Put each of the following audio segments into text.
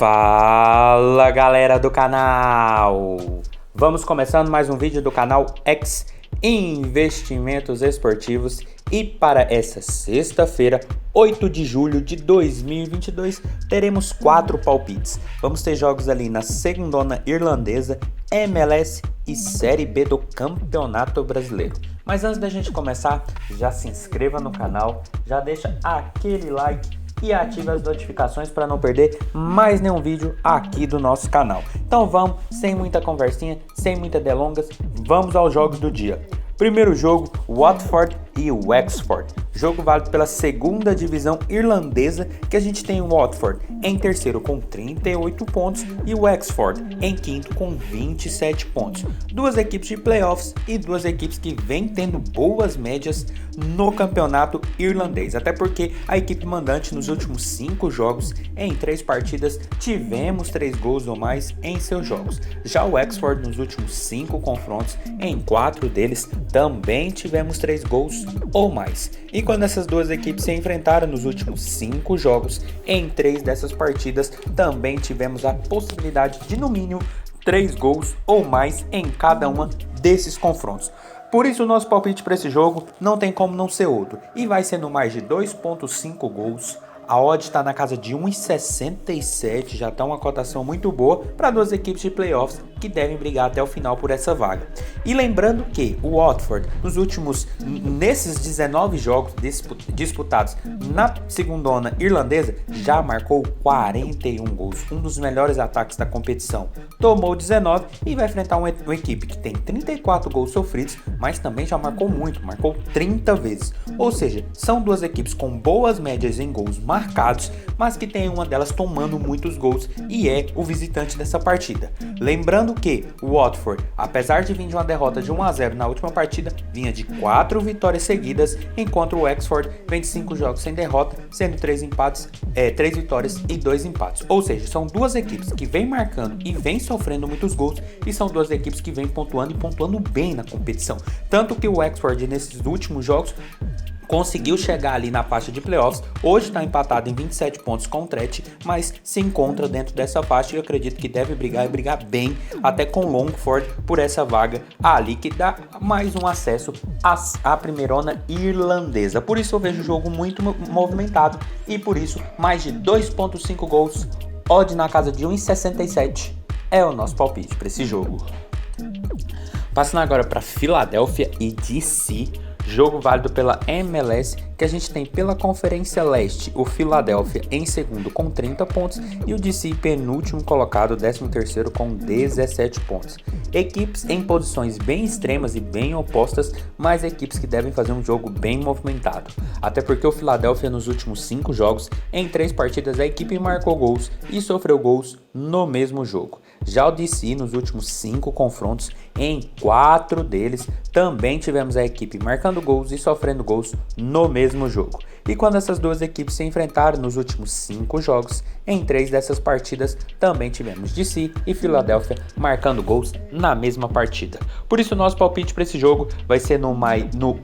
Fala galera do canal! Vamos começando mais um vídeo do canal X Investimentos Esportivos e para essa sexta-feira, 8 de julho de 2022, teremos 4 palpites. Vamos ter jogos ali na segundona irlandesa, MLS e Série B do Campeonato Brasileiro. Mas antes da gente começar, já se inscreva no canal, já deixa aquele like e ative as notificações para não perder mais nenhum vídeo aqui do nosso canal. Então vamos, sem muita conversinha, sem muitas delongas, vamos aos jogos do dia. Primeiro jogo, Watford e Wexford. Jogo válido pela segunda divisão irlandesa, que a gente tem o Watford em terceiro com 38 pontos e o Wexford em quinto com 27 pontos. Duas equipes de playoffs e duas equipes que vêm tendo boas médias no campeonato irlandês. Até porque a equipe mandante nos últimos 5 jogos, em 3 partidas, tivemos 3 gols ou mais em seus jogos. Já o Wexford nos últimos 5 confrontos, em 4 deles, também tivemos 3 gols ou mais. E quando essas duas equipes se enfrentaram nos últimos 5 jogos, em 3 dessas partidas também tivemos a possibilidade de no mínimo 3 gols ou mais em cada uma desses confrontos. Por isso o nosso palpite para esse jogo não tem como não ser outro, e vai ser no mais de 2.5 gols. A odd está na casa de 1,67, já está uma cotação muito boa para duas equipes de playoffs que devem brigar até o final por essa vaga. E lembrando que o Watford, nesses 19 jogos disputados na segundona irlandesa, já marcou 41 gols, um dos melhores ataques da competição. Tomou 19 e vai enfrentar uma equipe que tem 34 gols sofridos, mas também já marcou muito, marcou 30 vezes. Ou seja, são duas equipes com boas médias em gols marcados, mas que tem uma delas tomando muitos gols e é o visitante dessa partida. Lembrando que o Watford, apesar de vir de uma derrota de 1-0 na última partida, vinha de 4 vitórias seguidas, enquanto o Wexford vem de 5 jogos sem derrota, sendo 3 vitórias e 2 empates. Ou seja, são duas equipes que vêm marcando e vêm sofrendo muitos gols, e são duas equipes que vêm pontuando e pontuando bem na competição. Tanto que o Wexford nesses últimos jogos conseguiu chegar ali na faixa de playoffs. Hoje está empatado em 27 pontos com o Tret, mas se encontra dentro dessa faixa e eu acredito que deve brigar e brigar bem até com Longford por essa vaga ali, que dá mais um acesso à primeirona irlandesa. Por isso eu vejo o jogo muito movimentado e por isso mais de 2.5 gols, odd na casa de 1,67 é o nosso palpite para esse jogo. Passando agora para Philadelphia e DC. Jogo válido pela MLS, que a gente tem pela Conferência Leste o Philadelphia em segundo com 30 pontos e o DC penúltimo colocado, 13º com 17 pontos. Equipes em posições bem extremas e bem opostas, mas equipes que devem fazer um jogo bem movimentado. Até porque o Philadelphia nos últimos 5 jogos, em 3 partidas a equipe marcou gols e sofreu gols no mesmo jogo. Já o DC nos últimos 5 confrontos, em 4 deles, também tivemos a equipe marcando gols e sofrendo gols no mesmo jogo. E quando essas duas equipes se enfrentaram nos últimos 5 jogos, em 3 dessas partidas, também tivemos DC e Philadelphia marcando gols na mesma partida. Por isso o nosso palpite para esse jogo vai ser no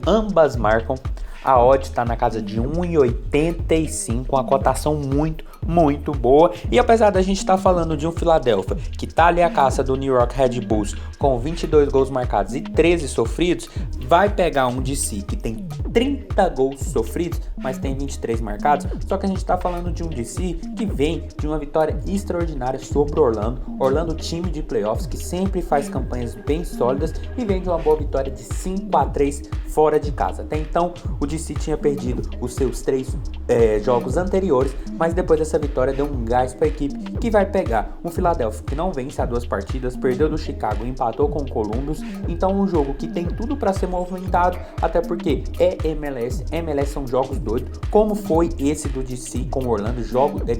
ambas marcam. A odd está na casa de 1,85, uma cotação muito boa. E apesar da gente estar falando de um Philadelphia que está ali a caça do New York Red Bulls com 22 gols marcados e 13 sofridos, vai pegar um DC que tem 30 gols sofridos, mas tem 23 marcados. Só que a gente está falando de um DC que vem de uma vitória extraordinária sobre o Orlando, time de playoffs que sempre faz campanhas bem sólidas e vem de uma boa vitória de 5-3 fora de casa. Até então o DC tinha perdido os seus 3 jogos anteriores, mas depois dessa vitória deu um gás para a equipe, que vai pegar um Philadelphia que não vence há 2 partidas, perdeu do Chicago e empatou com o Columbus. Então um jogo que tem tudo para ser movimentado, até porque é MLS são jogos doidos, como foi esse do DC com o Orlando,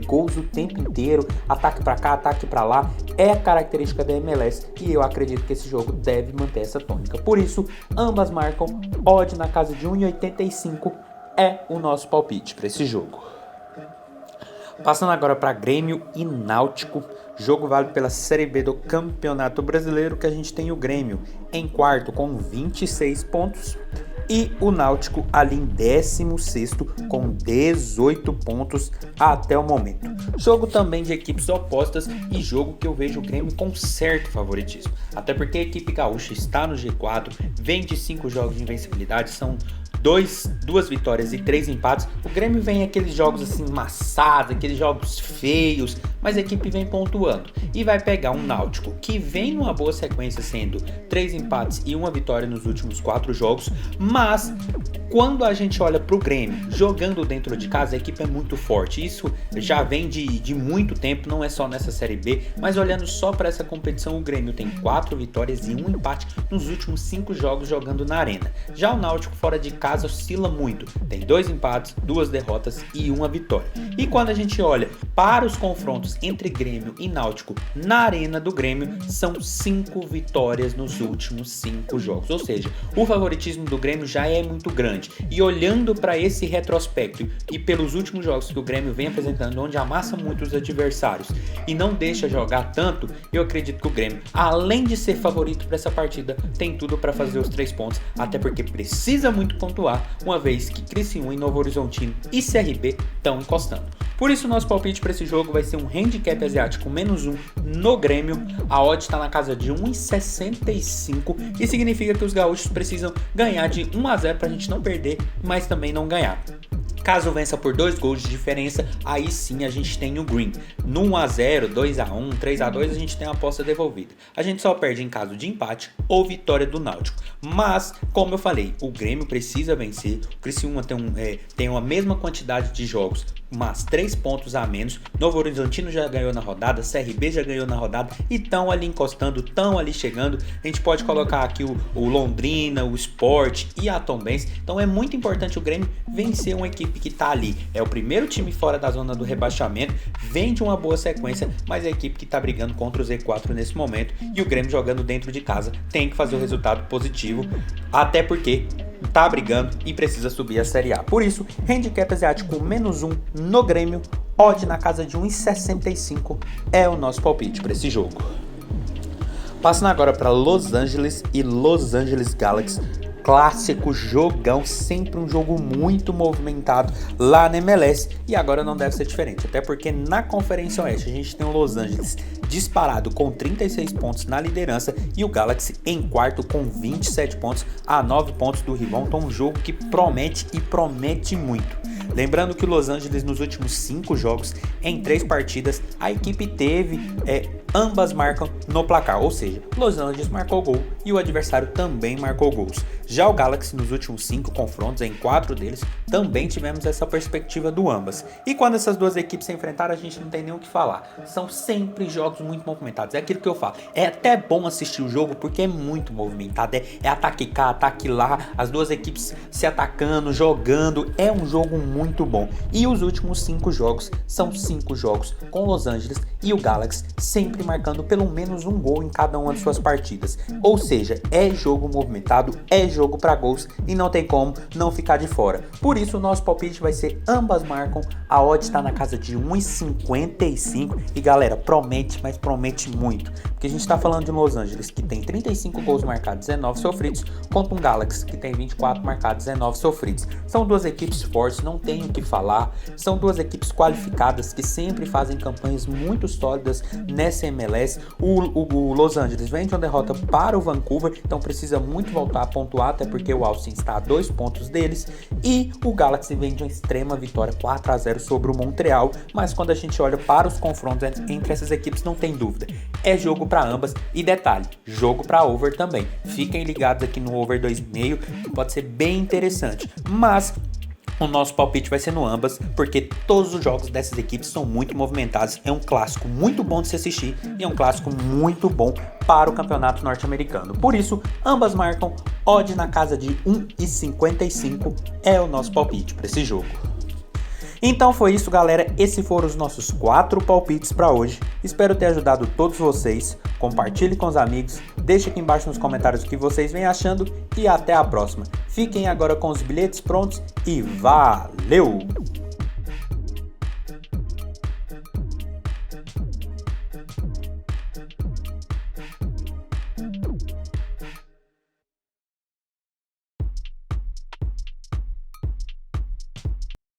gols o tempo inteiro, ataque para cá, ataque para lá, é a característica da MLS e eu acredito que esse jogo deve manter essa tônica. Por isso, ambas marcam, odd na casa de 1,85 é o nosso palpite para esse jogo. Passando agora para Grêmio e Náutico, jogo válido pela Série B do Campeonato Brasileiro, que a gente tem o Grêmio em quarto com 26 pontos e o Náutico ali em 16º com 18 pontos até o momento. Jogo também de equipes opostas e jogo que eu vejo o Grêmio com certo favoritismo, até porque a equipe gaúcha está no G4, vem de 5 jogos de invencibilidade, são 2 vitórias e 3 empates. O Grêmio vem aqueles jogos assim massados, aqueles jogos feios, mas a equipe vem pontuando e vai pegar um Náutico que vem numa boa sequência, sendo 3 empates e 1 vitória nos últimos 4 jogos, mas quando a gente olha para o Grêmio jogando dentro de casa, a equipe é muito forte. Isso já vem de muito tempo, não é só nessa Série B, mas olhando só para essa competição, o Grêmio tem 4 vitórias e 1 empate nos últimos 5 jogos jogando na Arena. Já o Náutico fora de casa oscila muito, tem 2 empates, 2 derrotas e 1 vitória. E quando a gente olha para os confrontos entre Grêmio e Náutico na Arena do Grêmio, são 5 vitórias nos últimos 5 jogos, ou seja, o favoritismo do Grêmio já é muito grande. E olhando para esse retrospecto e pelos últimos jogos que o Grêmio vem apresentando, onde amassa muito os adversários e não deixa jogar tanto, eu acredito que o Grêmio, além de ser favorito para essa partida, tem tudo para fazer os 3 pontos, até porque precisa muito pontuar, uma vez que Criciúma, Novo Horizontino e CRB estão encostando. Por isso, nosso palpite para esse jogo vai ser um handicap asiático -1 no Grêmio. A odd está na casa de 1,65 e significa que os gaúchos precisam ganhar de 1-0 para a gente não perder, mas também não ganhar. Caso vença por 2 gols de diferença, aí sim a gente tem o Green. No 1-0, 2-1, 3-2 a gente tem a aposta devolvida. A gente só perde em caso de empate ou vitória do Náutico. Mas, como eu falei, o Grêmio precisa vencer. O Criciúma tem uma mesma quantidade de jogos, mas 3 pontos a menos. Novo Horizontino já ganhou na rodada, CRB já ganhou na rodada e estão ali encostando, estão ali chegando. A gente pode colocar aqui o Londrina, o Sport e a Tombense. Então é muito importante o Grêmio vencer uma equipe que está ali. É o primeiro time fora da zona do rebaixamento, vem de uma boa sequência, mas é a equipe que está brigando contra o Z4 nesse momento. E o Grêmio jogando dentro de casa tem que fazer o resultado positivo, até porque tá brigando e precisa subir a Série A. Por isso, handicap asiático -1 no Grêmio, odd na casa de 1,65 é o nosso palpite para esse jogo. Passando agora para Los Angeles e Los Angeles Galaxy. Clássico jogão, sempre um jogo muito movimentado lá na MLS e agora não deve ser diferente, até porque na Conferência Oeste a gente tem o Los Angeles disparado com 36 pontos na liderança e o Galaxy em quarto com 27 pontos a 9 pontos do rival. Então um jogo que promete e promete muito. Lembrando que o Los Angeles nos últimos 5 jogos, em 3 partidas, a equipe teve ambas marcam no placar, ou seja, Los Angeles marcou gol e o adversário também marcou gols. Já o Galaxy nos últimos 5 confrontos, em 4 deles, também tivemos essa perspectiva do ambas. E quando essas duas equipes se enfrentaram, a gente não tem nem o que falar. São sempre jogos muito movimentados, é aquilo que eu falo. É até bom assistir o jogo porque é muito movimentado, é ataque cá, ataque lá, as duas equipes se atacando, jogando, é um jogo muito bom. E os últimos 5 jogos são 5 jogos com Los Angeles e o Galaxy sempre marcando pelo menos um gol em cada uma de suas partidas. Ou seja, é jogo movimentado, é jogo para gols e não tem como não ficar de fora. Por isso o nosso palpite vai ser ambas marcam, a odd está na casa de 1,55 e galera, promete, mas promete muito, porque a gente está falando de Los Angeles que tem 35 gols marcados, 19 sofridos, contra um Galaxy que tem 24 marcados, 19 sofridos. São duas equipes fortes, não tenho o que falar, são duas equipes qualificadas que sempre fazem campanhas muito sólidas nessa MLS. O Los Angeles vem de uma derrota para o Vancouver, então precisa muito voltar a pontuar, até porque o Austin está a 2 pontos deles, e o Galaxy vem de uma extrema vitória 4-0 sobre o Montreal, mas quando a gente olha para os confrontos entre essas equipes, não tem dúvida, é jogo para ambas, e detalhe, jogo para over também. Fiquem ligados aqui no over 2,5, que pode ser bem interessante, mas o nosso palpite vai ser no ambas, porque todos os jogos dessas equipes são muito movimentados. É um clássico muito bom de se assistir e é um clássico muito bom para o campeonato norte-americano. Por isso, ambas marcam, odd na casa de 1,55 é o nosso palpite para esse jogo. Então foi isso, galera. Esses foram os nossos 4 palpites para hoje. Espero ter ajudado todos vocês. Compartilhe com os amigos. Deixe aqui embaixo nos comentários o que vocês vêm achando. E até a próxima. Fiquem agora com os bilhetes prontos e valeu!